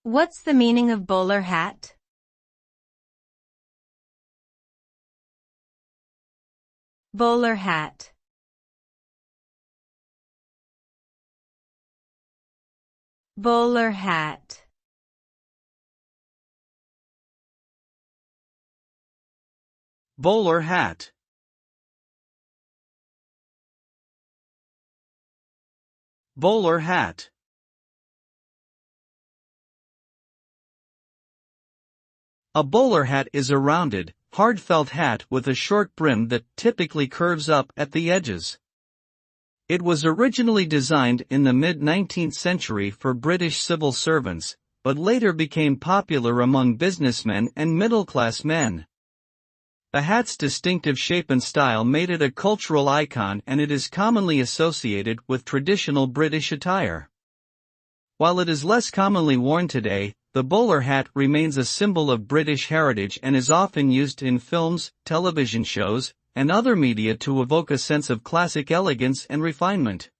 What's the meaning of bowler hat? Bowler hat. Bowler hat. Bowler hat. Bowler hat. A bowler hat is a rounded, hard felt hat with a short brim that typically curves up at the edges. It was originally designed in the mid-19th century for British civil servants, but later became popular among businessmen and middle-class men. The hat's distinctive shape and style made it a cultural icon, and it is commonly associated with traditional British attire. While it is less commonly worn today, the bowler hat remains a symbol of British heritage and is often used in films, television shows, and other media to evoke a sense of classic elegance and refinement.